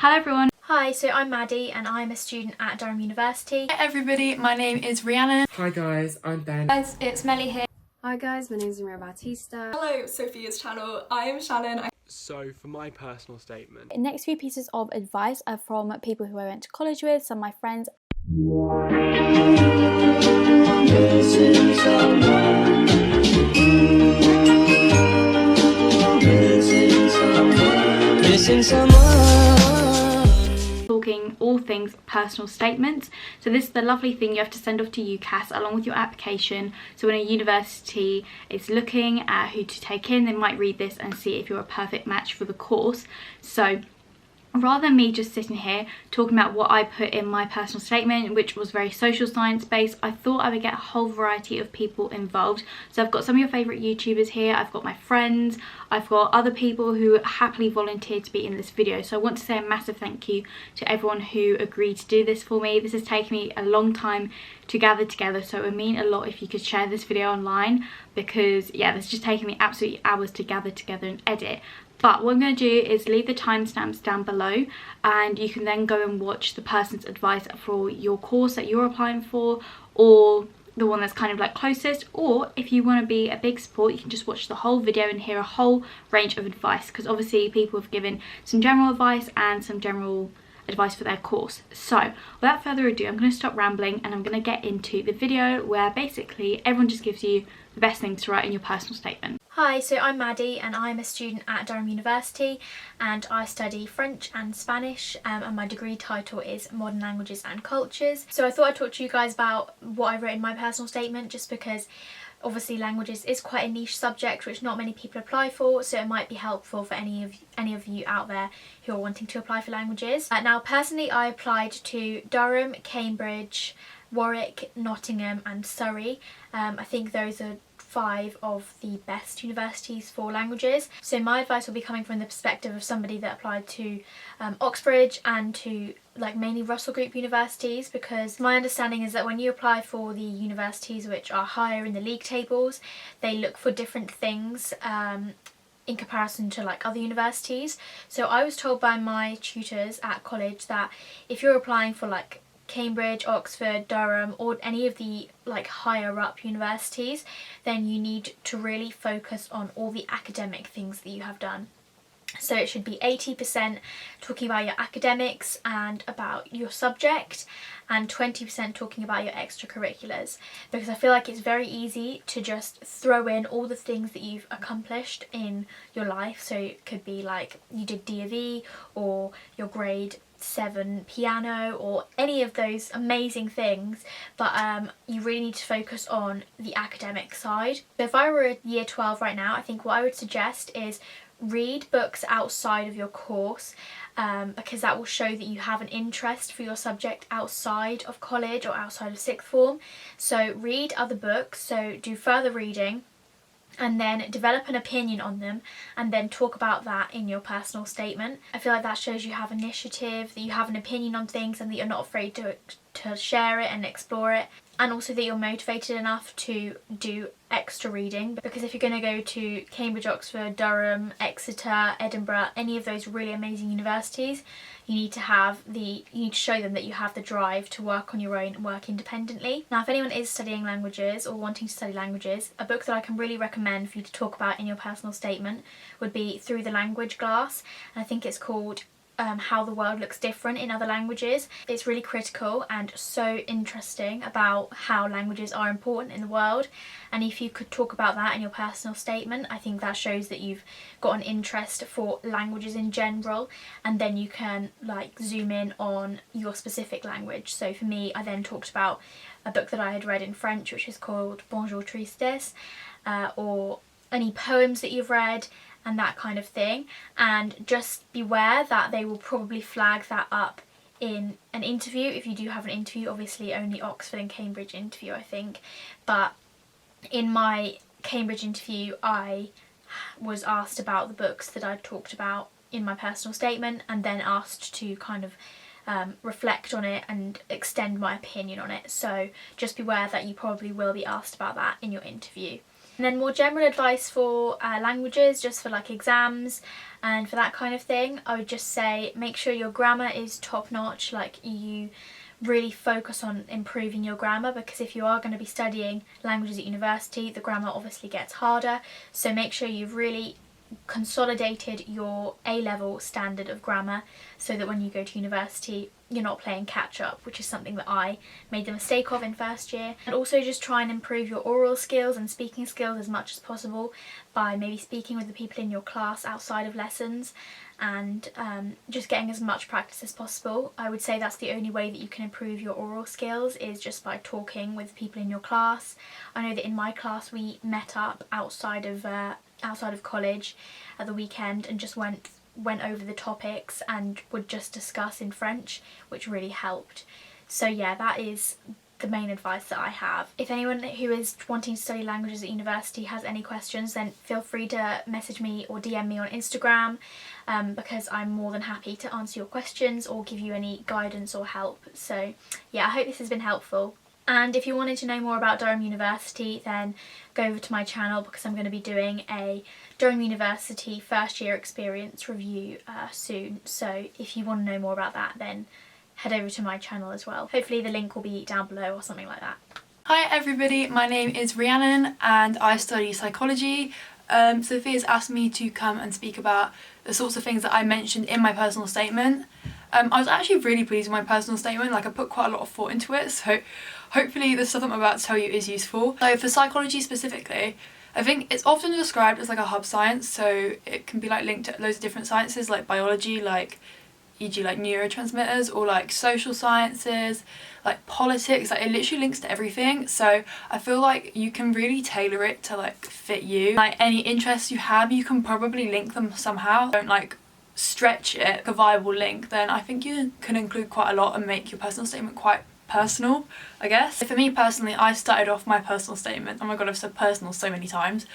Hello everyone. Hi, so I'm Maddie and I'm a student at Durham University. Hi everybody, my name is Rhiannon. Hi guys, I'm Ben. Guys, it's Melly here. Hi guys, my name is Maria Bautista. Hello, Sophia's channel. I am Shannon. So for my personal statement, The next few pieces of advice are from people who I went to college with, some of my friends. Talking all things personal statements. So this is the lovely thing you have to send off to UCAS along with your application. So when a university is looking at who to take in, they might read this and see if you're a perfect match for the course. So rather than me just sitting here talking about what I put in my personal statement, which was very social science based, I thought I would get a whole variety of people involved. So I've got some of your favourite YouTubers here, I've got my friends, I've got other people who happily volunteered to be in this video. So I want to say a massive thank you to everyone who agreed to do this for me. This has taken me a long time to gather together, so it would mean a lot if you could share this video online, because yeah, this just taken me absolutely hours to gather together and edit. But what I'm going to do is leave the timestamps down below and you can then go and watch the person's advice for your course that you're applying for, or the one that's kind of like closest, or if you want to be a big support you can just watch the whole video and hear a whole range of advice, because obviously people have given some general advice and some general advice for their course. So without further ado, I'm going to stop rambling and I'm going to get into the video where basically everyone just gives you the best things to write in your personal statement. Hi, so I'm Maddie and I'm a student at Durham University and I study French and Spanish and my degree title is Modern Languages and Cultures. So I thought I'd talk to you guys about what I wrote in my personal statement, just because obviously languages is quite a niche subject which not many people apply for, so it might be helpful for any of you out there who are wanting to apply for languages. Now personally I applied to Durham, Cambridge, Warwick, Nottingham and Surrey. I think those are 5 of the best universities for languages. So my advice will be coming from the perspective of somebody that applied to Oxbridge and to like mainly Russell Group universities, because my understanding is that when you apply for the universities which are higher in the league tables, they look for different things in comparison to like other universities. So I was told by my tutors at college that if you're applying for like Cambridge, Oxford, Durham or any of the like higher up universities, then you need to really focus on all the academic things that you have done. So it should be 80% talking about your academics and about your subject, and 20% talking about your extracurriculars, because I feel like it's very easy to just throw in all the things that you've accomplished in your life. So it could be like you did D of E or your grade 7 piano or any of those amazing things, but you really need to focus on the academic side. So if I were a year 12 right now, I think what I would suggest is read books outside of your course, because that will show that you have an interest for your subject outside of college or outside of sixth form. So read other books, so do further reading and then develop an opinion on them and then talk about that in your personal statement. I feel like that shows you have initiative, that you have an opinion on things and that you're not afraid to share it and explore it, and also that you're motivated enough to do extra reading, because if you're going to go to Cambridge, Oxford, Durham, Exeter, Edinburgh, any of those really amazing universities, you need to show them that you have the drive to work on your own and work independently. Now if anyone is studying languages or wanting to study languages, a book that I can really recommend for you to talk about in your personal statement would be Through the Language Glass, and I think it's called How the World Looks Different in Other Languages. It's really critical and so interesting about how languages are important in the world, and if you could talk about that in your personal statement, I think that shows that you've got an interest for languages in general, and then you can like zoom in on your specific language. So for me, I then talked about a book that I had read in French which is called Bonjour Tristesse, or any poems that you've read and that kind of thing, and just beware that they will probably flag that up in an interview. If you do have an interview, obviously only Oxford and Cambridge interview I think, but in my Cambridge interview I was asked about the books that I talked about in my personal statement and then asked to kind of reflect on it and extend my opinion on it. So just beware that you probably will be asked about that in your interview. And then more general advice for languages, just for like exams and for that kind of thing, I would just say make sure your grammar is top notch, like you really focus on improving your grammar, because if you are going to be studying languages at university, the grammar obviously gets harder. So make sure you've really consolidated your A-level standard of grammar so that when you go to university you're not playing catch up, which is something that I made the mistake of in first year. And also just try and improve your oral skills and speaking skills as much as possible by maybe speaking with the people in your class outside of lessons, and just getting as much practice as possible. I would say that's the only way that you can improve your oral skills, is just by talking with people in your class. I know that in my class we met up outside of college at the weekend and just went over the topics and would just discuss in French, which really helped. So yeah, that is the main advice that I have. If anyone who is wanting to study languages at university has any questions, then feel free to message me or DM me on Instagram, because I'm more than happy to answer your questions or give you any guidance or help. So yeah, I hope this has been helpful. And if you wanted to know more about Durham University, then go over to my channel, because I'm going to be doing a Durham University first year experience review soon. So if you want to know more about that, then head over to my channel as well. Hopefully the link will be down below or something like that. Hi everybody, my name is Rhiannon and I study psychology. Sophia's asked me to come and speak about the sorts of things that I mentioned in my personal statement. I was actually really pleased with my personal statement, like I put quite a lot of thought into it, so hopefully the stuff I'm about to tell you is useful. So for psychology specifically, I think it's often described as like a hub science, so it can be like linked to loads of different sciences like biology, like e.g. like neurotransmitters, or like social sciences, like politics, like it literally links to everything. So I feel like you can really tailor it to like fit you. Like any interests you have, you can probably link them somehow. Don't like stretch it, a viable link, then I think you can include quite a lot and make your personal statement quite personal, I guess. For me personally, I started off my personal statement, oh my god I've said personal so many times,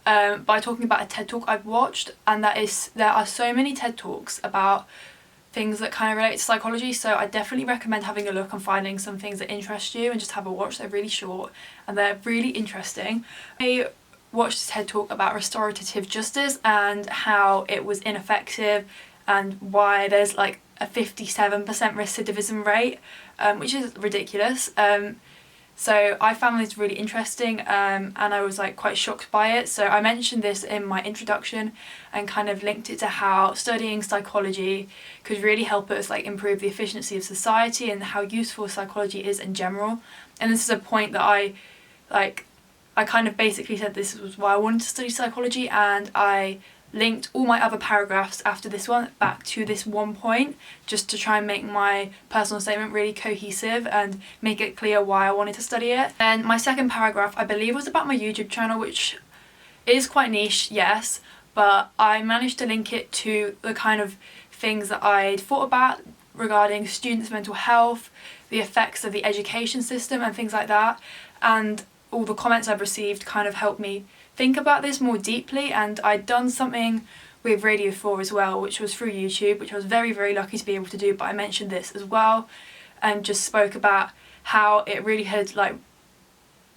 by talking about a TED talk I've watched, and there are so many TED talks about things that kind of relate to psychology, so I definitely recommend having a look and finding some things that interest you and just have a watch. They're really short and they're really interesting. I watched a TED talk about restorative justice and how it was ineffective and why there's like a 57% recidivism rate, which is ridiculous. So I found this really interesting, and I was like quite shocked by it. So I mentioned this in my introduction and kind of linked it to how studying psychology could really help us like improve the efficiency of society and how useful psychology is in general. And this is a point that I kind of basically said this was why I wanted to study psychology, and I linked all my other paragraphs after this one back to this one point, just to try and make my personal statement really cohesive and make it clear why I wanted to study it. And my second paragraph, I believe, was about my YouTube channel, which is quite niche, yes, but I managed to link it to the kind of things that I'd thought about regarding students' mental health, the effects of the education system and things like that, and all the comments I've received kind of helped me think about this more deeply. And I'd done something with Radio 4 as well, which was through YouTube, which I was very, very lucky to be able to do, but I mentioned this as well and just spoke about how it really had like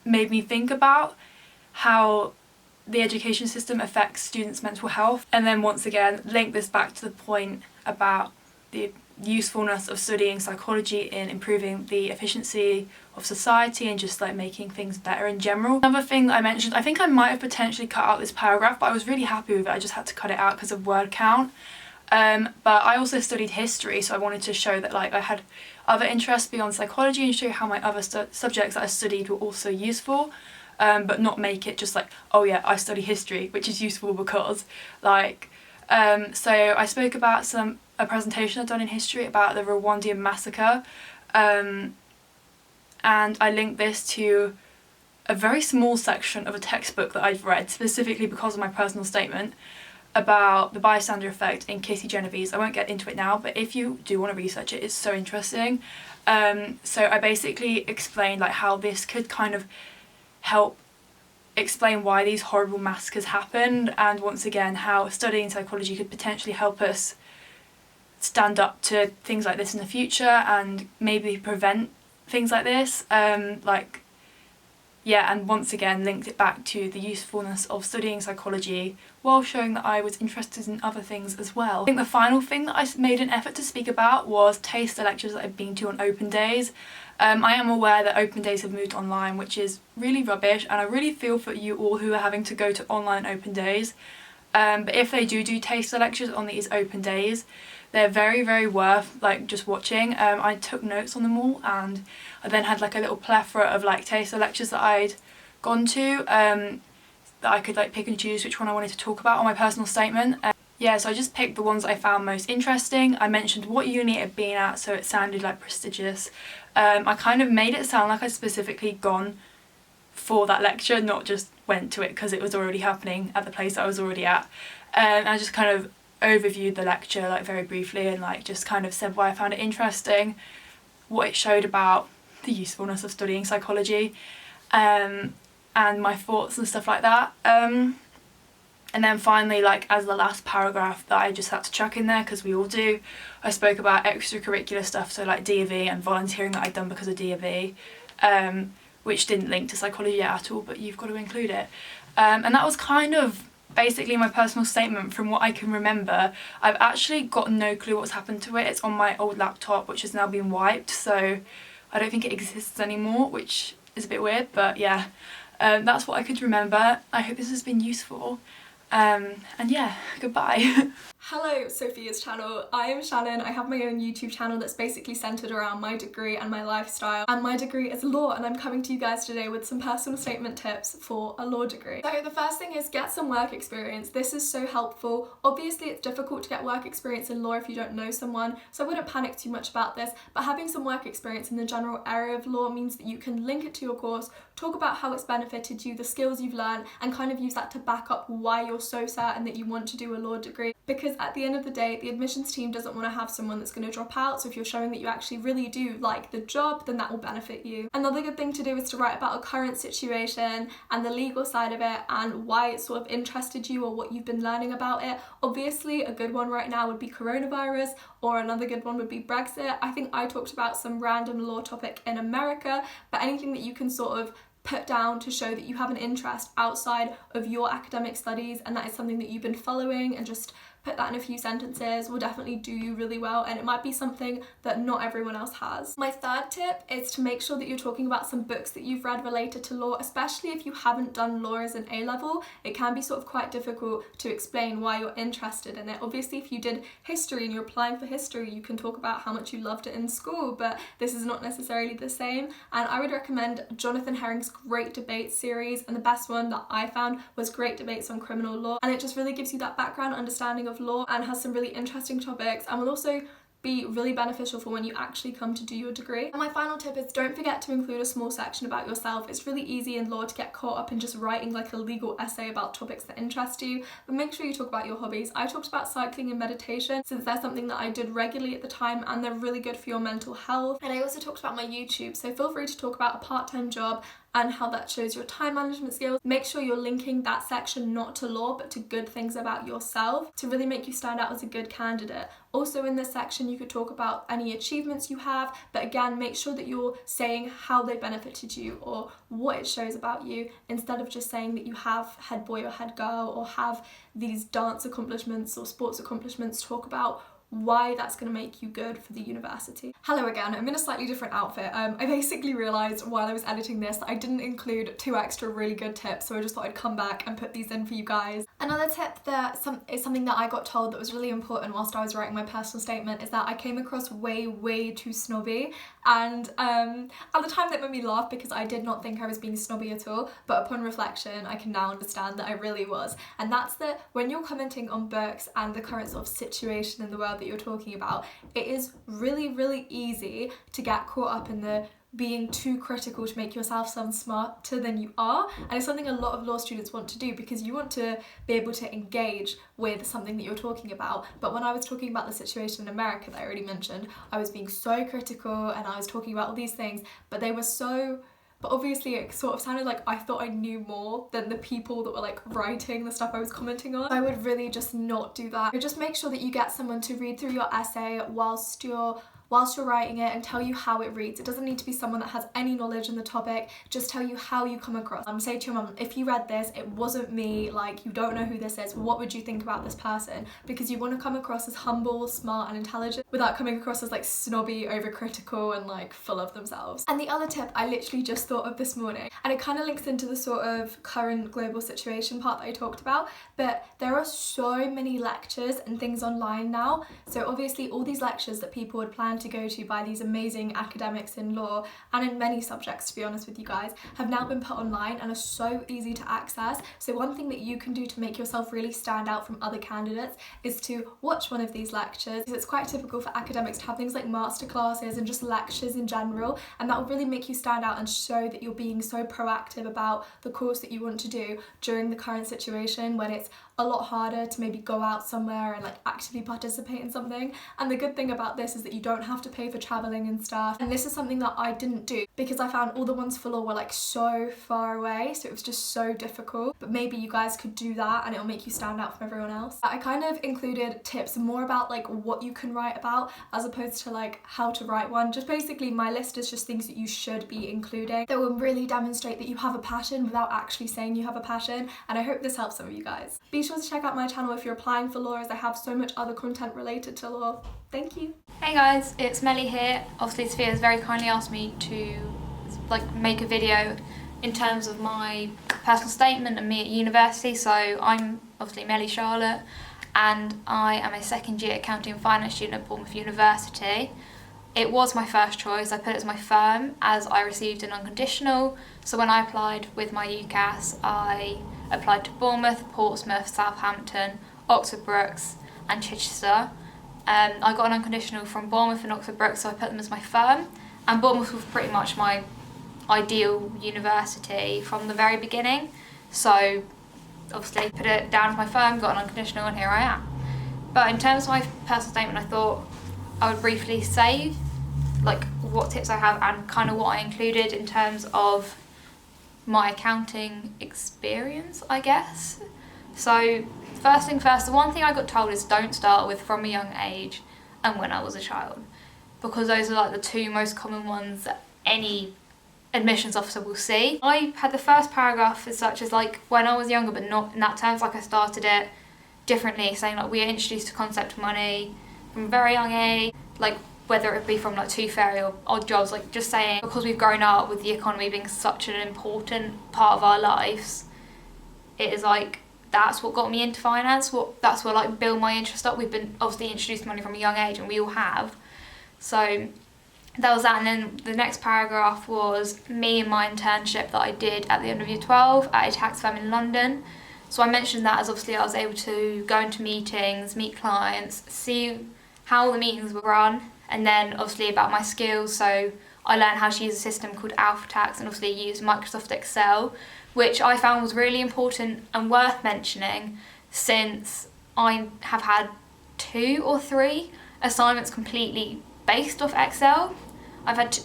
made me think about how the education system affects students' mental health, and then once again link this back to the point about the usefulness of studying psychology in improving the efficiency of society and just like making things better in general. Another thing that I mentioned, I think I might have potentially cut out this paragraph, but I was really happy with it. I just had to cut it out because of word count. But I also studied history, so I wanted to show that like I had other interests beyond psychology and show how my other subjects that I studied were also useful, but not make it just like, oh yeah, I study history, which is useful because like so I spoke about a presentation I've done in history about the Rwandan massacre, and I linked this to a very small section of a textbook that I've read specifically because of my personal statement about the bystander effect in Kitty Genovese. I won't get into it now, but if you do want to research it, it's so interesting. So I basically explained like how this could kind of help explain why these horrible massacres happened, and once again how studying psychology could potentially help us stand up to things like this in the future and maybe prevent things like this. Like yeah, and once again linked it back to the usefulness of studying psychology while showing that I was interested in other things as well. I think the final thing that I made an effort to speak about was taster lectures that I've been to on open days. I am aware that open days have moved online, which is really rubbish, and I really feel for you all who are having to go to online open days. But if they do taster lectures on these open days, they're very, very worth like just watching. I took notes on them all, and I then had like a little plethora of like taster lectures that I'd gone to, that I could like pick and choose which one I wanted to talk about on my personal statement. Yeah, so I just picked the ones I found most interesting. I mentioned what uni it had been at, so it sounded like prestigious. I kind of made it sound like I'd specifically gone for that lecture, not just went to it because it was already happening at the place I was already at. I just kind of overviewed the lecture like very briefly, and like just kind of said why I found it interesting, what it showed about the usefulness of studying psychology, and my thoughts and stuff like that. And then finally, like as the last paragraph that I just had to chuck in there, because we all do, I spoke about extracurricular stuff, so like D of E and volunteering that I'd done because of D of E, which didn't link to psychology at all, but you've got to include it. And that was kind of basically my personal statement from what I can remember. I've actually got no clue what's happened to it. It's on my old laptop, which has now been wiped, so I don't think it exists anymore, which is a bit weird, but yeah, that's what I could remember. I hope this has been useful. And yeah, goodbye. Hello, Sophia's channel. I am Shannon. I have my own YouTube channel that's basically centered around my degree and my lifestyle. And my degree is law, and I'm coming to you guys today with some personal statement tips for a law degree. So the first thing is get some work experience. This is so helpful. Obviously, it's difficult to get work experience in law if you don't know someone, so I wouldn't panic too much about this, but having some work experience in the general area of law means that you can link it to your course, talk about how it's benefited you, the skills you've learned, and kind of use that to back up why you're so certain that you want to do a law degree. Because at the end of the day, the admissions team doesn't want to have someone that's going to drop out, so if you're showing that you actually really do like the job, then that will benefit you. Another good thing to do is to write about a current situation and the legal side of it and why it sort of interested you or what you've been learning about it. Obviously, a good one right now would be coronavirus, or another good one would be Brexit. I think I talked about some random law topic in America, but anything that you can sort of put down to show that you have an interest outside of your academic studies and that is something that you've been following, and just put that in a few sentences will definitely do you really well, and it might be something that not everyone else has. My third tip is to make sure that you're talking about some books that you've read related to law, especially if you haven't done law as an A-level. It can be sort of quite difficult to explain why you're interested in it. Obviously, if you did history and you're applying for history, you can talk about how much you loved it in school, but this is not necessarily the same. And I would recommend Jonathan Herring's Great Debates series, and the best one that I found was Great Debates on Criminal Law, and it just really gives you that background understanding of law and has some really interesting topics, and will also be really beneficial for when you actually come to do your degree. And my final tip is don't forget to include a small section about yourself. It's really easy in law to get caught up in just writing like a legal essay about topics that interest you, but make sure you talk about your hobbies. I talked about cycling and meditation since they're something that I did regularly at the time and they're really good for your mental health. And I also talked about my YouTube, so feel free to talk about a part-time job and how that shows your time management skills. Make sure you're linking that section not to law but to good things about yourself to really make you stand out as a good candidate. Also in this section you could talk about any achievements you have, but again make sure that you're saying how they benefited you or what it shows about you, instead of just saying that you have head boy or head girl or have these dance accomplishments or sports accomplishments. Talk about why that's going to make you good for the university. Hello again, I'm in a slightly different outfit. I basically realised while I was editing this that I didn't include 2 extra really good tips, so I just thought I'd come back and put these in for you guys. Another tip that is something that I got told that was really important whilst I was writing my personal statement is that I came across way too snobby, and at the time that made me laugh because I did not think I was being snobby at all, but upon reflection I can now understand that I really was. And that's that when you're commenting on books and the current sort of situation in the world that you're talking about, it is really easy to get caught up in the being too critical to make yourself sound smarter than you are, and it's something a lot of law students want to do because you want to be able to engage with something that you're talking about. But when I was talking about the situation in America that I already mentioned, I was being so critical and I was talking about all these things, but obviously it sort of sounded like I thought I knew more than the people that were like writing the stuff I was commenting on. I would really just not do that. Just make sure that you get someone to read through your essay whilst whilst you're writing it and tell you how it reads. It doesn't need to be someone that has any knowledge in the topic, just tell you how you come across. Say to your mum, if you read this, it wasn't me, like you don't know who this is, what would you think about this person? Because you want to come across as humble, smart and intelligent without coming across as like snobby, overcritical and like full of themselves. And the other tip I literally just thought of this morning, and it kind of links into the sort of current global situation part that I talked about, but there are so many lectures and things online now. So obviously all these lectures that people would plan to go to by these amazing academics in law and in many subjects, to be honest with you guys, have now been put online and are so easy to access. So one thing that you can do to make yourself really stand out from other candidates is to watch one of these lectures. It's quite typical for academics to have things like masterclasses and just lectures in general, and that will really make you stand out and show that you're being so proactive about the course that you want to do during the current situation when it's a lot harder to maybe go out somewhere and like actively participate in something. And the good thing about this is that you don't have to pay for traveling and stuff, and this is something that I didn't do because I found all the ones for law were like so far away, so it was just so difficult. But maybe you guys could do that and it'll make you stand out from everyone else. I kind of included tips more about like what you can write about as opposed to like how to write one. Just basically my list is just things that you should be including that will really demonstrate that you have a passion without actually saying you have a passion, and I hope this helps some of you guys. Be sure to check out my channel if you're applying for law, as I have so much other content related to law. Thank you. Hey guys, it's Melly here. Obviously Sophia has very kindly asked me to like make a video in terms of my personal statement and me at university. So I'm obviously Melly Charlotte and I am a second year accounting and finance student at Bournemouth University. It was my first choice. I put it as my firm as I received an unconditional. So when I applied with my UCAS, I applied to Bournemouth, Portsmouth, Southampton, Oxford Brookes and Chichester. I got an unconditional from Bournemouth and Oxford Brookes, so I put them as my firm. And Bournemouth was pretty much my ideal university from the very beginning. So obviously put it down as my firm, got an unconditional, and here I am. But in terms of my personal statement, I thought I would briefly say like what tips I have and kind of what I included in terms of my accounting experience, I guess. So first thing first, the one thing I got told is don't start with from a young age and when I was a child, because those are like the two most common ones that any admissions officer will see. I had the first paragraph as such as like when I was younger, but not in that terms. Like I started it differently, saying like we are introduced to concept of money from a very young age, like whether it be from like Tooth Fairy or odd jobs, like just saying because we've grown up with the economy being such an important part of our lives, it is like that's what got me into finance, that's what like built my interest up. We've been obviously introduced to money from a young age and we all have. So that was that, and then the next paragraph was me and my internship that I did at the end of year 12 at a tax firm in London. So I mentioned that as obviously I was able to go into meetings, meet clients, see how the meetings were run, and then obviously about my skills. So I learned how to use a system called Alpha Tax and obviously used Microsoft Excel, which I found was really important and worth mentioning since I have had 2 or 3 assignments completely based off Excel. I've had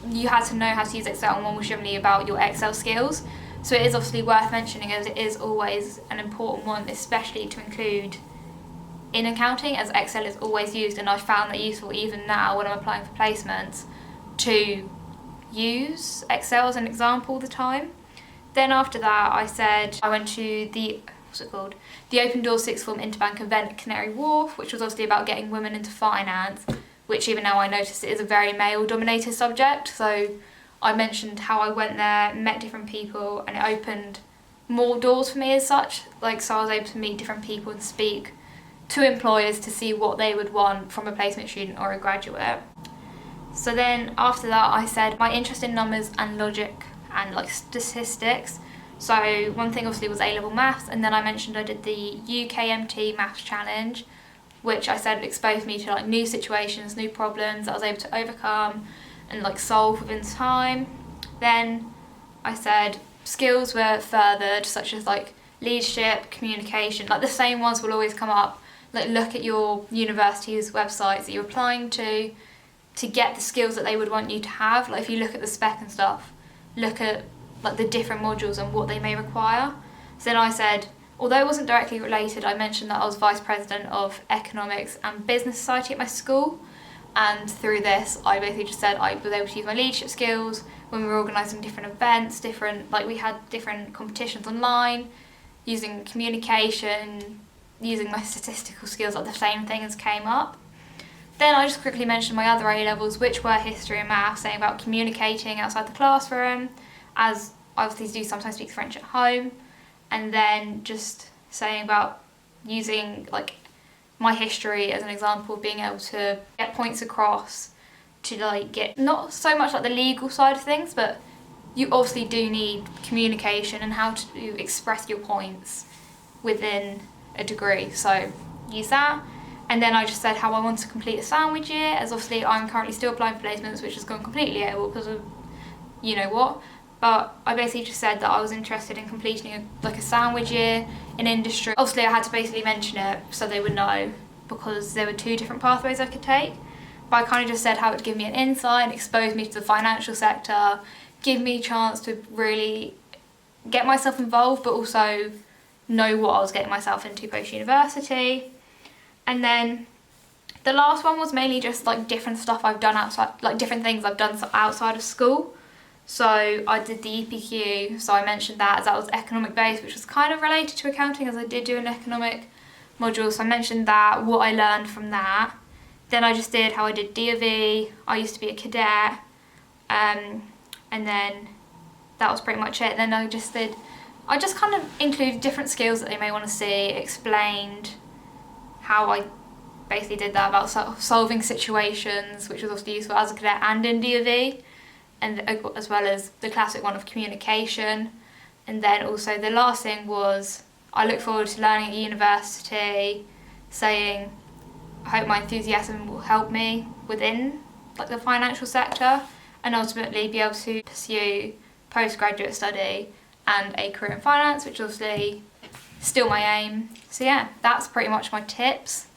you had to know how to use Excel, and one was generally about your Excel skills. So it is obviously worth mentioning, as it is always an important one, especially to include in accounting, as Excel is always used, and I found that useful even now when I'm applying for placements to use Excel as an example all the time. Then after that I said I went to the Open Doors Sixth Form Interbank event at Canary Wharf, which was obviously about getting women into finance, which even now I notice it is a very male dominated subject. So I mentioned how I went there, met different people, and it opened more doors for me as such. Like, so I was able to meet different people and speak to employers to see what they would want from a placement student or a graduate. So then after that I said my interest in numbers and logic and like statistics. So one thing obviously was A-level maths, and then I mentioned I did the UKMT maths challenge, which I said exposed me to like new situations, new problems that I was able to overcome and like solve within time. Then I said skills were furthered, such as like leadership, communication, like the same ones will always come up. Like look at your university's websites that you're applying to get the skills that they would want you to have. Like if you look at the spec and stuff, look at like the different modules and what they may require. So then I said, although it wasn't directly related, I mentioned that I was Vice President of Economics and Business Society at my school. and through this I basically just said I was able to use my leadership skills when we were organising different events, we had different competitions online, using communication, using my statistical skills, like the same things came up. Then I just quickly mentioned my other A-levels, which were history and maths, saying about communicating outside the classroom, as I obviously do sometimes speak French at home, and then just saying about using like my history as an example, being able to get points across, to like get not so much like the legal side of things, but you obviously do need communication and how to express your points within a degree, so use that. And then I just said how I want to complete a sandwich year, as obviously I'm currently still applying for placements, which has gone completely AWOL because of you know what. But I basically just said that I was interested in completing a sandwich year in industry. Obviously I had to basically mention it so they would know, because there were 2 different pathways I could take. But I kind of just said how it would give me an insight and expose me to the financial sector, give me a chance to really get myself involved, but also know what I was getting myself into post-university. And then the last one was mainly just like different stuff I've done outside, like different things I've done outside of school. So I did the EPQ, so I mentioned that as that was economic based, which was kind of related to accounting as I did do an economic module, so I mentioned that, what I learned from that. Then I just did how I did D of E, I used to be a cadet, and then that was pretty much it. Then I just kind of included different skills that they may want to see, explained how I basically did that about solving situations, which was also useful as a cadet and in D of E, and as well as the classic one of communication. And then also the last thing was I look forward to learning at university, saying I hope my enthusiasm will help me within like the financial sector and ultimately be able to pursue postgraduate study and a career in finance, which obviously still my aim. So yeah, that's pretty much my tips.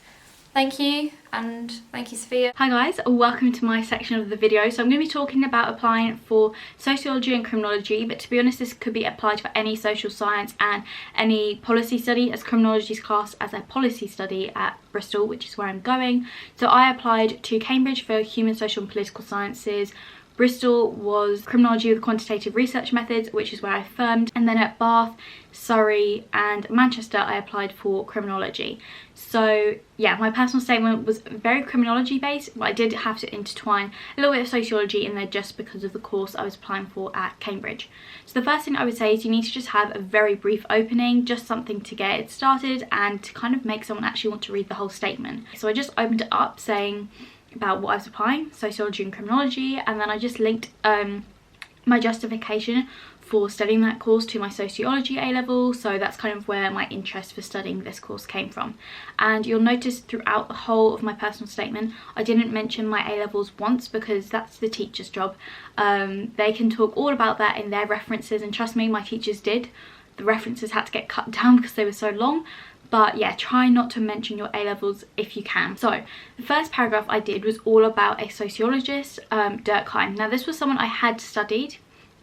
Thank you, and thank you, Sophia. Hi guys, welcome to my section of the video. So I'm going to be talking about applying for sociology and criminology, but to be honest this could be applied for any social science and any policy study, as criminology is classed as a policy study at Bristol, which is where I'm going. So I applied to Cambridge for human, social and political sciences. Bristol was criminology with quantitative research methods, which is where I firmed, and then at Bath, Surrey and Manchester I applied for criminology. So yeah, my personal statement was very criminology based, but I did have to intertwine a little bit of sociology in there just because of the course I was applying for at Cambridge. So the first thing I would say is you need to just have a very brief opening, just something to get it started and to kind of make someone actually want to read the whole statement. So I just opened it up saying about what I was applying, sociology and criminology, and then I just linked my justification for studying that course to my sociology A-level, so that's kind of where my interest for studying this course came from. And you'll notice throughout the whole of my personal statement I didn't mention my A-levels once, because that's the teacher's job. They can talk all about that in their references, and trust me, my teachers did. The references had to get cut down because they were so long. But yeah, try not to mention your A-levels if you can. So the first paragraph I did was all about a sociologist, Durkheim. Now this was someone I had studied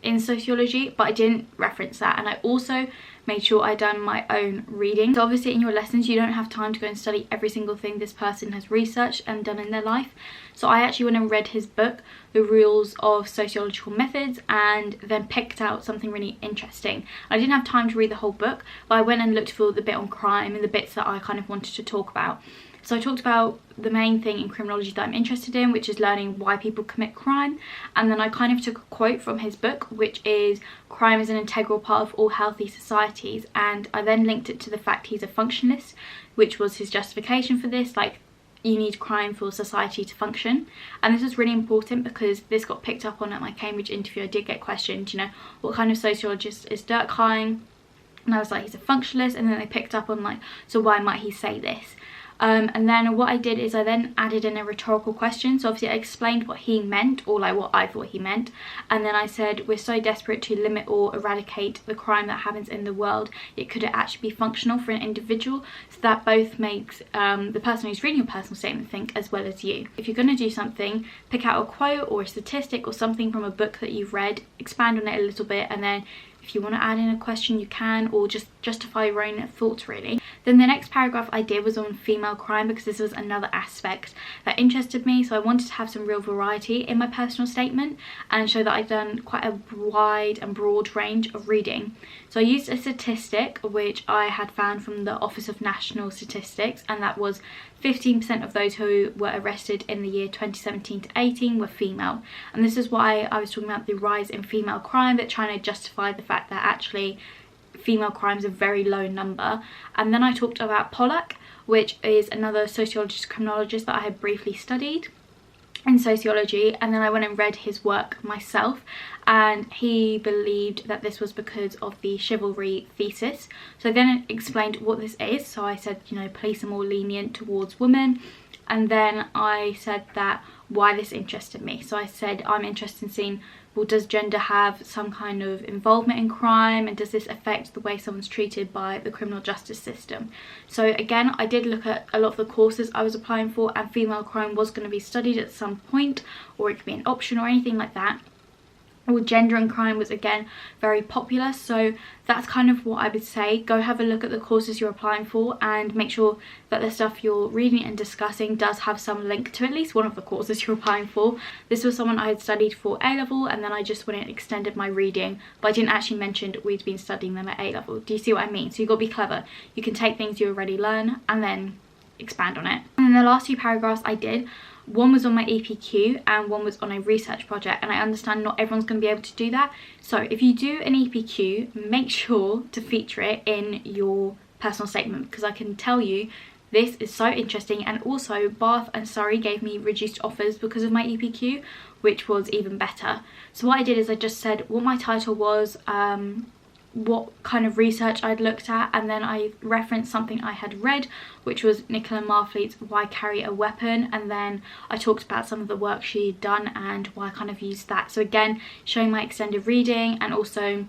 in sociology, but I didn't reference that, and I also made sure I'd done my own reading. So obviously in your lessons you don't have time to go and study every single thing this person has researched and done in their life. So I actually went and read his book, The Rules of Sociological Methods, and then picked out something really interesting. I didn't have time to read the whole book, but I went and looked for the bit on crime and the bits that I kind of wanted to talk about. So I talked about the main thing in criminology that I'm interested in, which is learning why people commit crime, and then I kind of took a quote from his book, which is crime is an integral part of all healthy societies, and I then linked it to the fact he's a functionalist, which was his justification for this, like you need crime for society to function. And this was really important because this got picked up on at my Cambridge interview. I did get questioned, you know, what kind of sociologist is Durkheim, and I was like, he's a functionalist, and then they picked up on like, so why might he say this? And then what I did is I then added in a rhetorical question. So obviously I explained what he meant, or like what I thought he meant, and then I said we're so desperate to limit or eradicate the crime that happens in the world, yet could it actually be functional for an individual? So that both makes the person who's reading your personal statement think as well as you. If you're going to do something, pick out a quote or a statistic or something from a book that you've read, expand on it a little bit, and then If you want to add in a question, you can, or just justify your own thoughts really. Then the next paragraph I did was on female crime, because this was another aspect that interested me. So I wanted to have some real variety in my personal statement and show that I've done quite a wide and broad range of reading. So I used a statistic which I had found from the Office of National Statistics, and that was 15% of those who were arrested in the year 2017 to 18 were female. And this is why I was talking about the rise in female crime, but trying to justify the fact that actually female crime is a very low number. And then I talked about Pollack, which is another sociologist criminologist that I had briefly studied in sociology, and then I went and read his work myself, and he believed that this was because of the chivalry thesis. So I then explained what this is. So I said, you know, police are more lenient towards women, and then I said that why this interested me. So I said I'm interested in seeing, well, does gender have some kind of involvement in crime, and does this affect the way someone's treated by the criminal justice system? So again, I did look at a lot of the courses I was applying for, and female crime was going to be studied at some point, or it could be an option or anything like that. Or gender and crime was again very popular. So that's kind of what I would say. Go have a look at the courses you're applying for and make sure that the stuff you're reading and discussing does have some link to at least one of the courses you're applying for. This was someone I had studied for A-level, and then I just went and extended my reading, but I didn't actually mention we'd been studying them at A-level. Do you see what I mean? So you've got to be clever. You can take things you already learn and then expand on it. And then the last two paragraphs I did, one was on my EPQ and one was on a research project, and I understand not everyone's going to be able to do that. So if you do an EPQ, make sure to feature it in your personal statement, because I can tell you this is so interesting. And also Bath and Surrey gave me reduced offers because of my EPQ, which was even better. So what I did is I just said what my title was, what kind of research I'd looked at, and then I referenced something I had read, which was Nicola Marfleet's Why Carry a Weapon, and then I talked about some of the work she'd done and why I kind of used that. So again, showing my extended reading, and also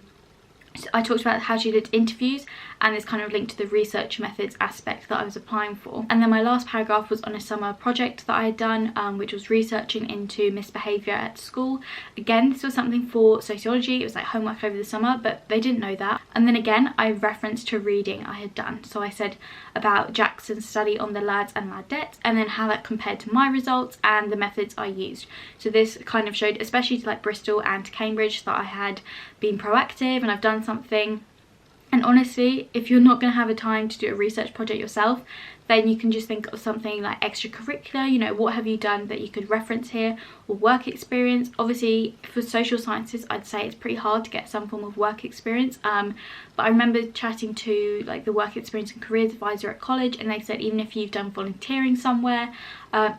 I talked about how she did interviews, and this kind of linked to the research methods aspect that I was applying for. And then my last paragraph was on a summer project that I had done, which was researching into misbehaviour at school. Again, this was something for sociology. It was like homework over the summer, but they didn't know that. And then again, I referenced to reading I had done. So I said about Jackson's study on the lads and ladettes, and then how that compared to my results and the methods I used. So this kind of showed, especially to like Bristol and to Cambridge, that I had been proactive and I've done something. And honestly, if you're not going to have a time to do a research project yourself, then you can just think of something like extracurricular. You know, what have you done that you could reference here, or work experience. Obviously for social sciences, I'd say it's pretty hard to get some form of work experience, but I remember chatting to like the work experience and careers advisor at college, and they said even if you've done volunteering somewhere,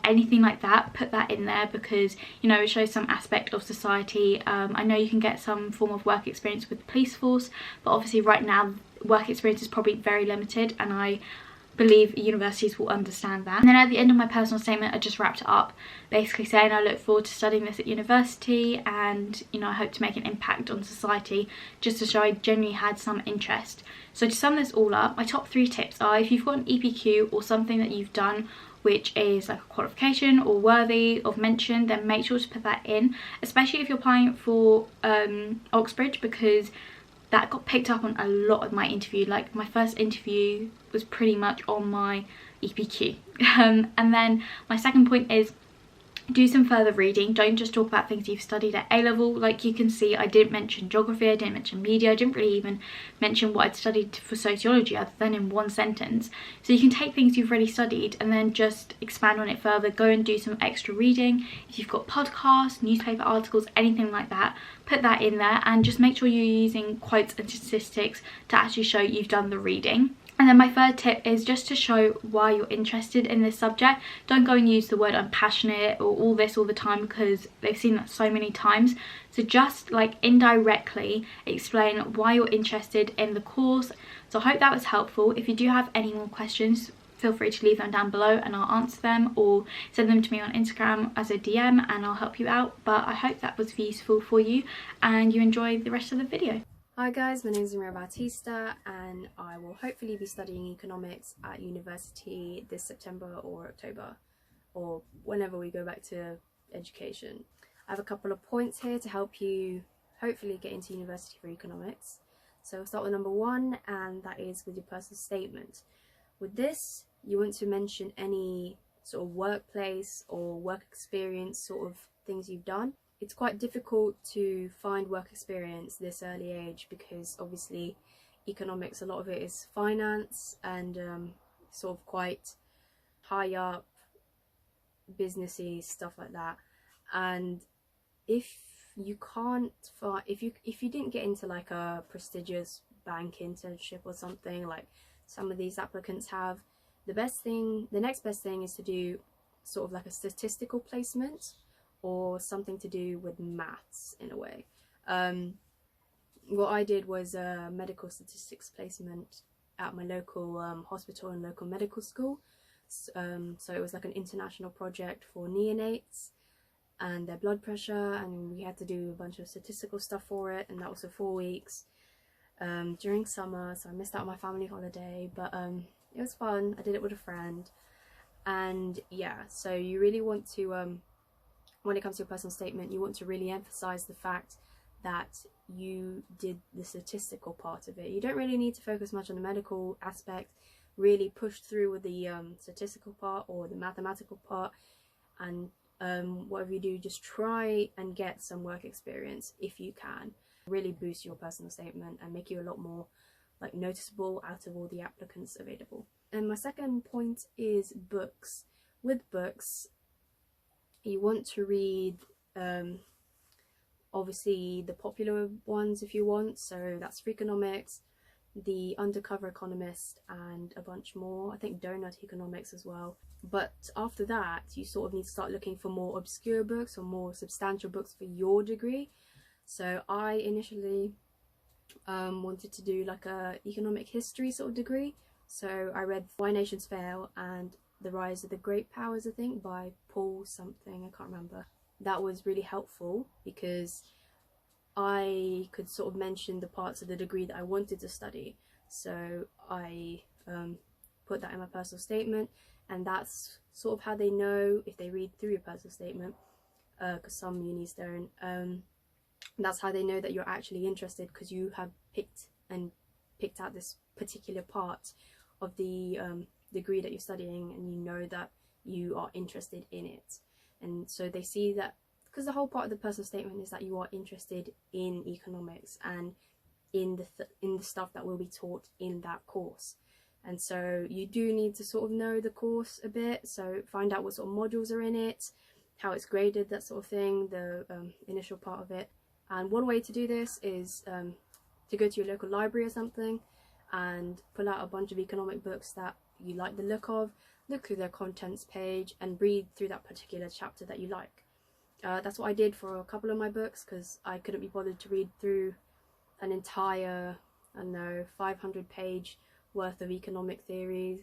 anything like that, put that in there, because you know it shows some aspect of society. I know you can get some form of work experience with the police force, but obviously right now work experience is probably very limited, and I believe universities will understand that. And then at the end of my personal statement, I just wrapped it up basically saying I look forward to studying this at university, and you know I hope to make an impact on society, just to show I genuinely had some interest. So to sum this all up, my top 3 tips are, if you've got an EPQ or something that you've done which is like a qualification or worthy of mention, then make sure to put that in, especially if you're applying for Oxbridge, because that got picked up on a lot of my interview. Like my first interview was pretty much on my EPQ. And then my second point is do some further reading. Don't just talk about things you've studied at A-level. Like you can see, I didn't mention geography, I didn't mention media, I didn't really even mention what I'd studied for sociology other than in one sentence. So you can take things you've already studied and then just expand on it further. Go and do some extra reading. If you've got podcasts, newspaper articles, anything like that, put that in there, and just make sure you're using quotes and statistics to actually show you've done the reading. And then my third tip is just to show why you're interested in this subject. Don't go and use the word I'm passionate or all this all the time, because they've seen that so many times. So just like indirectly explain why you're interested in the course. So I hope that was helpful. If you do have any more questions, feel free to leave them down below and I'll answer them, or send them to me on Instagram as a DM and I'll help you out. But I hope that was useful for you and you enjoyed the rest of the video. Hi guys, my name is Maria Batista and I will hopefully be studying economics at university this September or October, or whenever we go back to education. I have a couple of points here to help you hopefully get into university for economics. So we'll start with number 1, and that is with your personal statement. With this, you want to mention any sort of workplace or work experience sort of things you've done. It's quite difficult to find work experience this early age because obviously economics, a lot of it is finance and sort of quite high up businessy stuff like that. And if you can't find, if you didn't get into like a prestigious bank internship or something like some of these applicants have, the next best thing is to do sort of like a statistical placement or something to do with maths in a way. What I did was a medical statistics placement at my local hospital and local medical school. So it was like an international project for neonates and their blood pressure, and we had to do a bunch of statistical stuff for it, and that was for 4 weeks during summer, so I missed out on my family holiday, but it was fun. I did it with a friend. And yeah, so you really want to when it comes to your personal statement, you want to really emphasize the fact that you did the statistical part of it. You don't really need to focus much on the medical aspect. Really push through with the statistical part or the mathematical part, and whatever you do, just try and get some work experience if you can. Really boost your personal statement and make you a lot more like noticeable out of all the applicants available. And my second point is books. With books, you want to read obviously the popular ones if you want, so that's Freakonomics, The Undercover Economist, and a bunch more. I think Donut Economics as well. But after that, you sort of need to start looking for more obscure books or more substantial books for your degree. So I initially wanted to do like a economic history sort of degree. So I read Why Nations Fail and The Rise of the Great Powers, I think, by Paul something, I can't remember. That was really helpful because I could sort of mention the parts of the degree that I wanted to study. So I put that in my personal statement, and that's sort of how they know if they read through your personal statement, because some unis don't. That's how they know that you're actually interested, because you have picked out this particular part of the degree that you're studying, and you know that you are interested in it. And so they see that, because the whole part of the personal statement is that you are interested in economics and in the stuff that will be taught in that course. And so you do need to sort of know the course a bit, so find out what sort of modules are in it, how it's graded, that sort of thing, the initial part of it. And one way to do this is to go to your local library or something and pull out a bunch of economic books that you like the look of, look through their contents page and read through that particular chapter that you like. That's what I did for a couple of my books, because I couldn't be bothered to read through an entire, I don't know, 500-page worth of economic theories.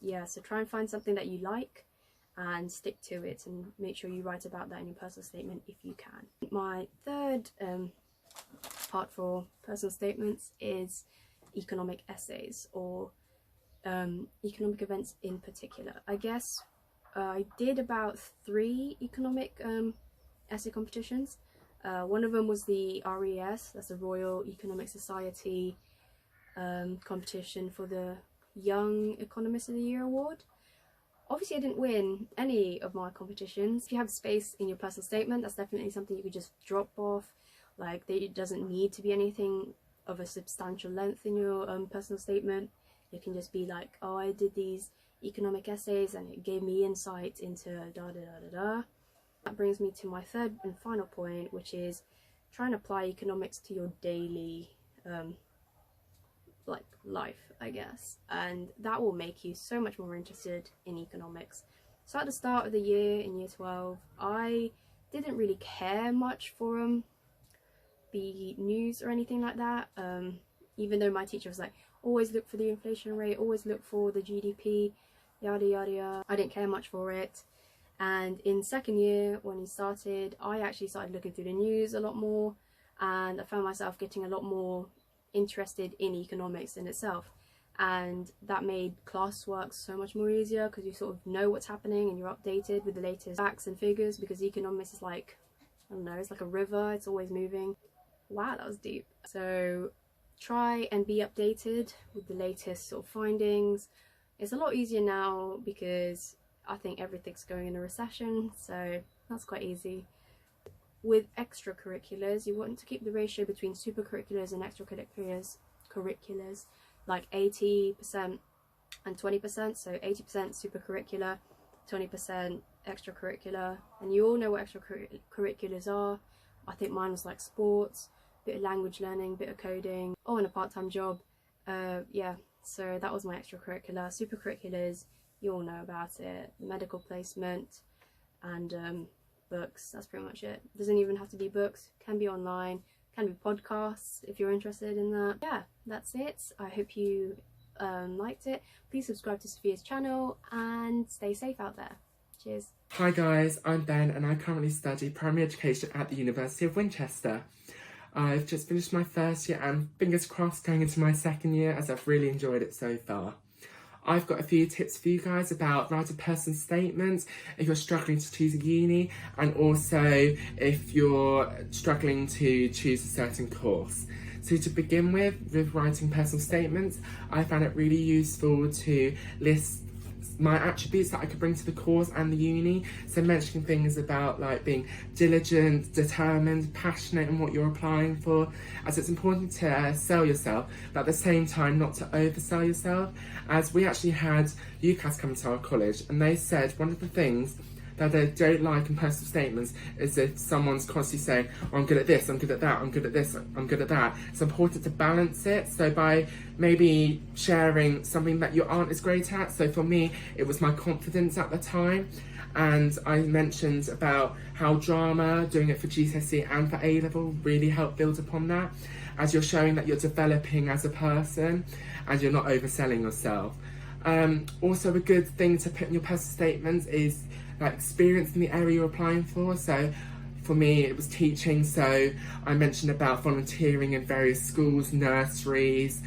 Yeah, so try and find something that you like and stick to it, and make sure you write about that in your personal statement if you can. My third part for personal statements is economic essays, or economic events in particular. I guess I did about 3 economic essay competitions. One of them was the RES, that's the Royal Economic Society competition for the Young Economist of the Year award. Obviously I didn't win any of my competitions. If you have space in your personal statement, that's definitely something you could just drop off. Like, it doesn't need to be anything of a substantial length in your personal statement. It can just be like, oh, I did these economic essays and it gave me insight into da da da da da. That brings me to my third and final point, which is try and apply economics to your daily like life, I guess, and that will make you so much more interested in economics. So at the start of the year in year 12, I didn't really care much for the news or anything like that, even though my teacher was like, always look for the inflation rate, always look for the GDP, yada yada yada. I didn't care much for it. And in second year, when he started, I actually started looking through the news a lot more, and I found myself getting a lot more interested in economics in itself, and that made classwork so much more easier, because you sort of know what's happening and you're updated with the latest facts and figures, because economics is like, I don't know, it's like a river, it's always moving. Wow, that was deep. So try and be updated with the latest sort of findings. It's a lot easier now because I think everything's going in a recession, so that's quite easy. With extracurriculars, you want to keep the ratio between supercurriculars and extracurriculars like 80% and 20%, so 80% supercurricular, 20% extracurricular, and you all know what extracurriculars are. I think mine was like sports, bit of language learning, bit of coding, and a part-time job. Yeah, so that was my extracurricular. Supercurriculars, you all know about it, medical placement and books. That's pretty much it. Doesn't even have to be books, can be online, can be podcasts if you're interested in that. Yeah, that's it. I hope you liked it. Please subscribe to Sophia's channel and stay safe out there. Cheers. Hi guys, I'm Ben and I currently study primary education at the University of Winchester. I've just finished my first year and fingers crossed going into my second year, as I've really enjoyed it so far. I've got a few tips for you guys about writing personal statements if you're struggling to choose a uni, and also if you're struggling to choose a certain course. So to begin with writing personal statements, I found it really useful to list my attributes that I could bring to the course and the uni. So mentioning things about like being diligent, determined, passionate in what you're applying for, as it's important to sell yourself, but at the same time not to oversell yourself. As we actually had UCAS come to our college and they said one of the things that they don't like in personal statements is if someone's constantly saying, oh, I'm good at this, I'm good at that, I'm good at this, I'm good at that. It's important to balance it. So by maybe sharing something that you aren't as great at. So for me, it was my confidence at the time. And I mentioned about how drama, doing it for GCSE and for A-level really helped build upon that, as you're showing that you're developing as a person and you're not overselling yourself. Also a good thing to put in your personal statements is like experience in the area you're applying for. So for me it was teaching, so I mentioned about volunteering in various schools, nurseries,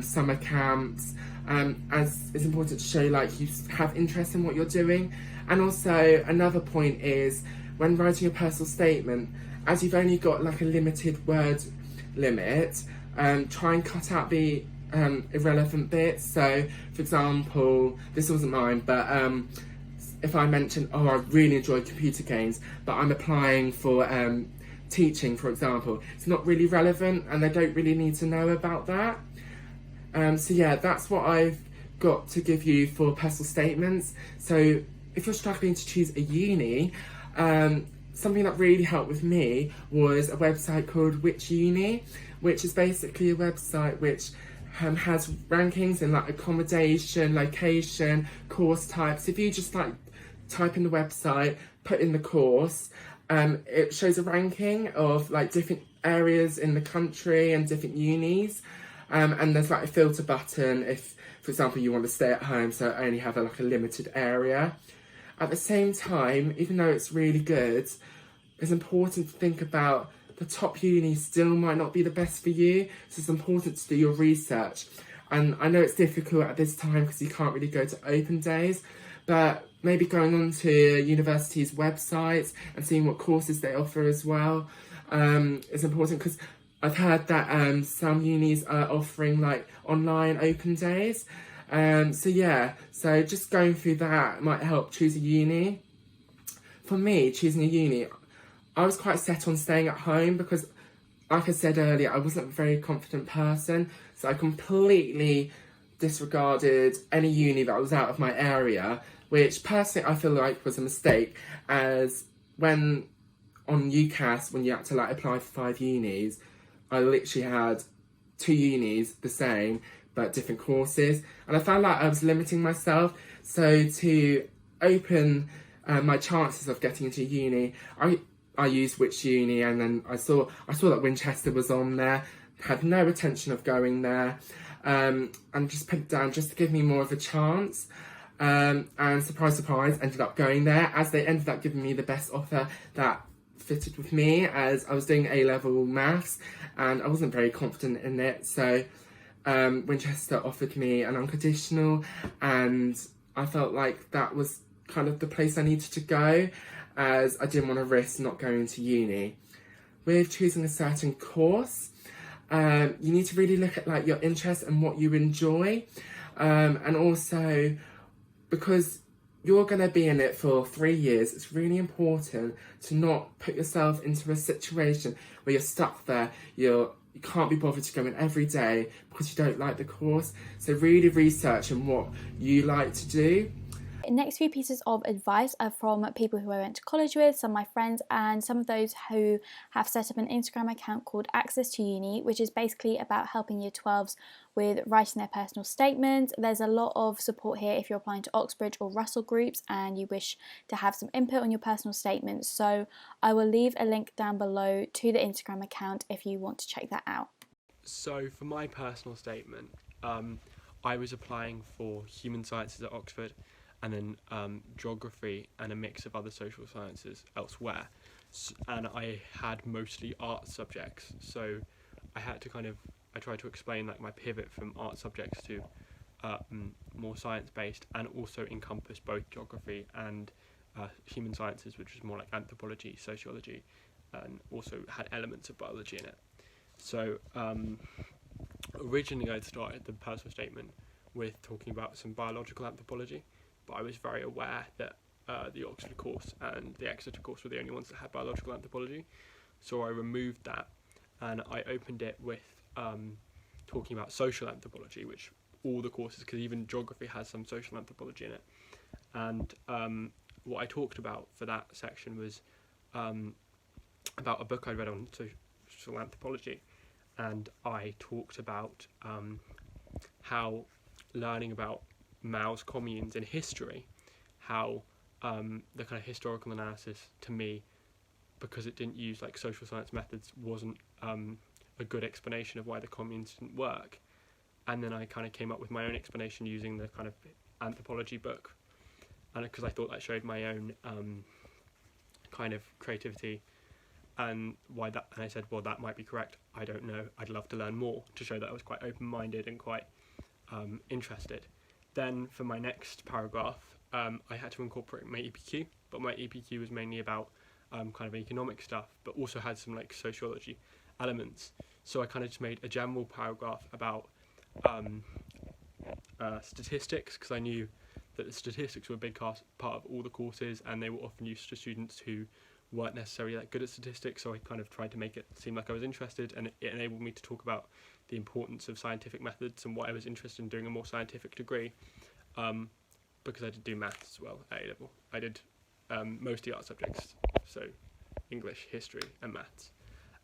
summer camps, as it's important to show like you have interest in what you're doing. And also another point is when writing a personal statement, as you've only got like a limited word limit, try and cut out the irrelevant bits. So for example, this wasn't mine, but if I mention, oh, I really enjoy computer games, but I'm applying for teaching, for example, it's not really relevant and they don't really need to know about that. So yeah, that's what I've got to give you for personal statements. So if you're struggling to choose a uni, something that really helped with me was a website called Which Uni, which is basically a website which has rankings in like accommodation, location, course types. If you just like type in the website, put in the course, it shows a ranking of like different areas in the country and different unis, and there's like a filter button if, for example, you want to stay at home, so only have like a limited area. At the same time, even though it's really good, it's important to think about the top uni still might not be the best for you, so it's important to do your research. And I know it's difficult at this time because you can't really go to open days, but maybe going on to universities' websites and seeing what courses they offer as well is important, because I've heard that some unis are offering like online open days. So yeah, so just going through that might help choose a uni. For me, choosing a uni, I was quite set on staying at home because, like I said earlier, I wasn't a very confident person, so I completely disregarded any uni that was out of my area, which personally I feel like was a mistake, as when on UCAS, when you had to like apply for 5 unis, I literally had 2 unis the same, but different courses, and I found like I was limiting myself. So to open my chances of getting into uni, I used Which Uni, and then I saw that Winchester was on there, had no intention of going there, and just put it down just to give me more of a chance. And surprise, surprise, ended up going there, as they ended up giving me the best offer that fitted with me, as I was doing A-level maths and I wasn't very confident in it. So Winchester offered me an unconditional, and I felt like that was kind of the place I needed to go, as I didn't want to risk not going to uni. With choosing a certain course, You need to really look at like your interests and what you enjoy, and also because you're going to be in it for 3 years, it's really important to not put yourself into a situation where you're stuck there, you can't be bothered to go in every day because you don't like the course. So really research on what you like to do. Next few pieces of advice are from people who I went to college with, some of my friends, and some of those who have set up an Instagram account called Access to Uni, which is basically about helping Year 12s with writing their personal statements. There's a lot of support here if you're applying to Oxbridge or Russell groups and you wish to have some input on your personal statements. So I will leave a link down below to the Instagram account if you want to check that out. So for my personal statement, I was applying for human sciences at Oxford, and then geography and a mix of other social sciences elsewhere. And I had mostly art subjects, so I had to I tried to explain like my pivot from art subjects to more science-based, and also encompass both geography and human sciences, which was more like anthropology, sociology, and also had elements of biology in it. So originally I'd started the personal statement with talking about some biological anthropology, but I was very aware that the Oxford course and the Exeter course were the only ones that had biological anthropology, so I removed that and I opened it with talking about social anthropology, which all the courses, because even geography has some social anthropology in it. And what I talked about for that section was about a book I read on social anthropology, and I talked about how learning about Mao's communes in history, how the kind of historical analysis to me, because it didn't use like social science methods, wasn't a good explanation of why the communes didn't work. And then I kind of came up with my own explanation using the kind of anthropology book, and because I thought that showed my own kind of creativity and why that. And I said, well, that might be correct. I don't know. I'd love to learn more, to show that I was quite open-minded and quite interested. Then for my next paragraph, I had to incorporate my EPQ, but my EPQ was mainly about kind of economic stuff, but also had some like sociology elements. So I kind of just made a general paragraph about statistics, because I knew that the statistics were a big part of all the courses, and they were often used to students who weren't necessarily that good at statistics. So I kind of tried to make it seem like I was interested, and it enabled me to talk about the importance of scientific methods and why I was interested in doing a more scientific degree, because I did do maths as well at A-level. I did mostly art subjects, so English, history and maths.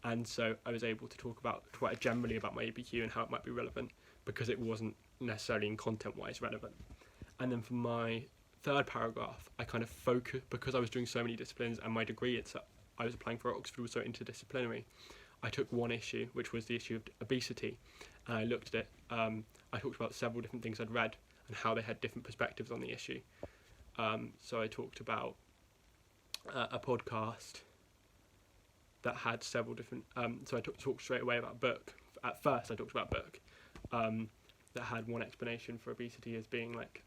And so I was able to talk about quite generally about my EPQ and how it might be relevant, because it wasn't necessarily in content-wise relevant. And then for my third paragraph, I kind of focused, because I was doing so many disciplines and my degree I was applying for at Oxford was so interdisciplinary, I took one issue, which was the issue of obesity, and I looked at it. I talked about several different things I'd read and how they had different perspectives on the issue. So I talked about a podcast that had several different. So I talked straight away about book. At first, I talked about book that had one explanation for obesity as being like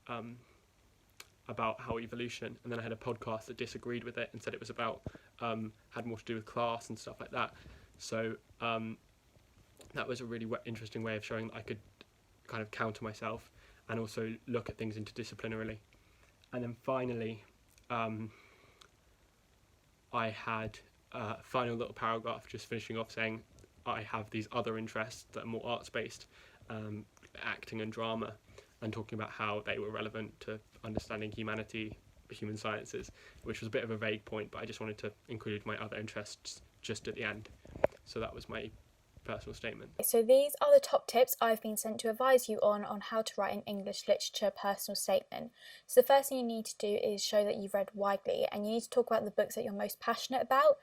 about how evolution, and then I had a podcast that disagreed with it and said it was about had more to do with class and stuff like that. So that was a really interesting way of showing that I could kind of counter myself and also look at things interdisciplinarily. And then finally, I had a final little paragraph just finishing off saying I have these other interests that are more arts-based, acting and drama, and talking about how they were relevant to understanding humanity, human sciences, which was a bit of a vague point, but I just wanted to include my other interests just at the end. So that was my personal statement. So these are the top tips I've been sent to advise you on how to write an English literature personal statement. So the first thing you need to do is show that you've read widely, and you need to talk about the books that you're most passionate about.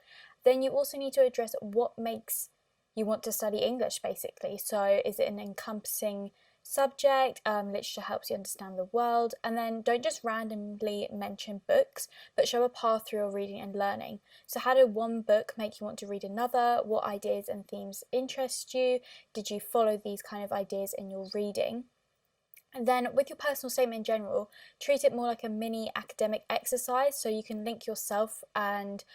Then you also need to address what makes you want to study English, basically. So is it an encompassing subject? Literature helps you understand the world. And then don't just randomly mention books, but show a path through your reading and learning. So how did one book make you want to read another? What ideas and themes interest you? Did you follow these kind of ideas in your reading? And then with your personal statement in general, treat it more like a mini academic exercise, so you can link yourself and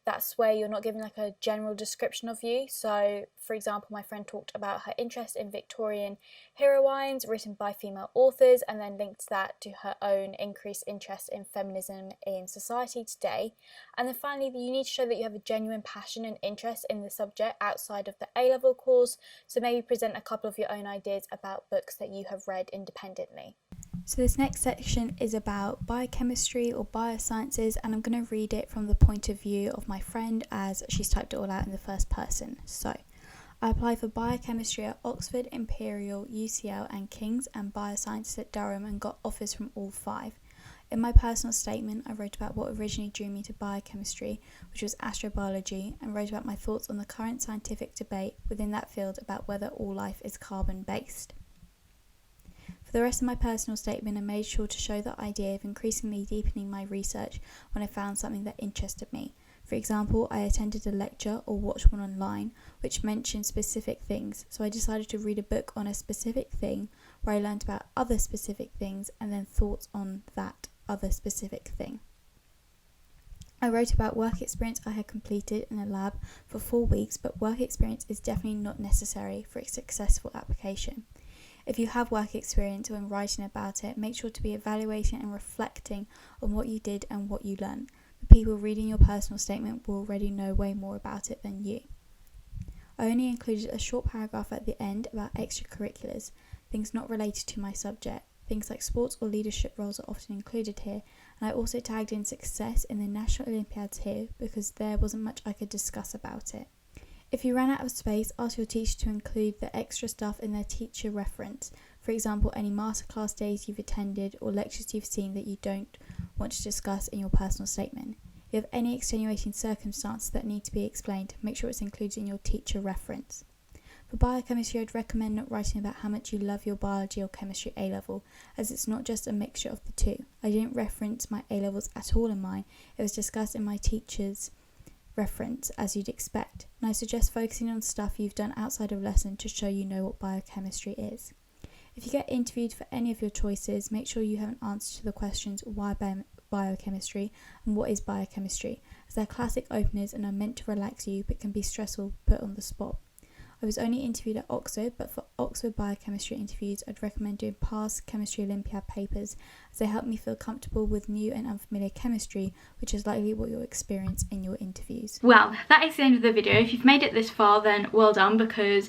that's where you're not given like a general description of you. So for example, my friend talked about her interest in Victorian heroines written by female authors, and then linked that to her own increased interest in feminism in society today. And then finally, you need to show that you have a genuine passion and interest in the subject outside of the A-level course, so maybe present a couple of your own ideas about books that you have read independently. So this next section is about biochemistry or biosciences, and I'm going to read it from the point of view of my friend as she's typed it all out in the first person. So, I applied for biochemistry at Oxford, Imperial, UCL and King's, and biosciences at Durham, and got offers from all 5. In my personal statement, I wrote about what originally drew me to biochemistry, which was astrobiology, and wrote about my thoughts on the current scientific debate within that field about whether all life is carbon-based. For the rest of my personal statement, I made sure to show the idea of increasingly deepening my research when I found something that interested me. For example, I attended a lecture or watched one online which mentioned specific things, so I decided to read a book on a specific thing where I learned about other specific things and then thoughts on that other specific thing. I wrote about work experience I had completed in a lab for 4 weeks, but work experience is definitely not necessary for a successful application. If you have work experience when writing about it, make sure to be evaluating and reflecting on what you did and what you learned. The people reading your personal statement will already know way more about it than you. I only included a short paragraph at the end about extracurriculars, things not related to my subject. Things like sports or leadership roles are often included here, and I also tagged in success in the National Olympiads here because there wasn't much I could discuss about it. If you ran out of space, ask your teacher to include the extra stuff in their teacher reference. For example, any masterclass days you've attended or lectures you've seen that you don't want to discuss in your personal statement. If you have any extenuating circumstances that need to be explained, make sure it's included in your teacher reference. For biochemistry, I'd recommend not writing about how much you love your biology or chemistry A-level, as it's not just a mixture of the two. I didn't reference my A-levels at all in mine. It was discussed in my teacher's reference, as you'd expect, and I suggest focusing on stuff you've done outside of lesson to show you know what biochemistry is. If you get interviewed for any of your choices, make sure you have an answer to the questions why biochemistry and what is biochemistry, as they're classic openers and are meant to relax you but can be stressful put on the spot. I was only interviewed at Oxford, but for Oxford biochemistry interviews, I'd recommend doing past Chemistry Olympiad papers, as they help me feel comfortable with new and unfamiliar chemistry, which is likely what you'll experience in your interviews. Well, that is the end of the video. If you've made it this far, then well done, because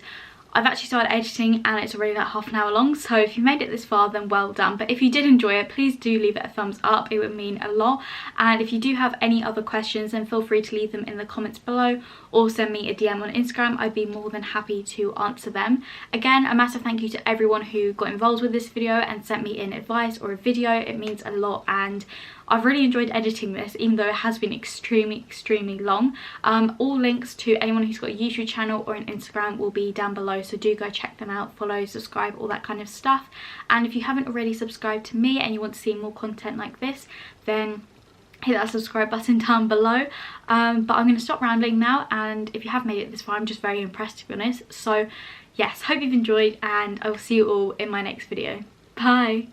I've actually started editing and it's already like half an hour long, so if you made it this far, then well done. But if you did enjoy it, please do leave it a thumbs up, it would mean a lot. And if you do have any other questions, then feel free to leave them in the comments below or send me a DM on Instagram. I'd be more than happy to answer them. Again, a massive thank you to everyone who got involved with this video and sent me in advice or a video. It means a lot, and I've really enjoyed editing this, even though it has been extremely long. All links to anyone who's got a YouTube channel or an Instagram will be down below, so do go check them out, follow, subscribe, all that kind of stuff. And if you haven't already subscribed to me and you want to see more content like this, then hit that subscribe button down below. But I'm going to stop rambling now, and if you have made it this far, I'm just very impressed, to be honest. So yes, hope you've enjoyed, and I will see you all in my next video. Bye!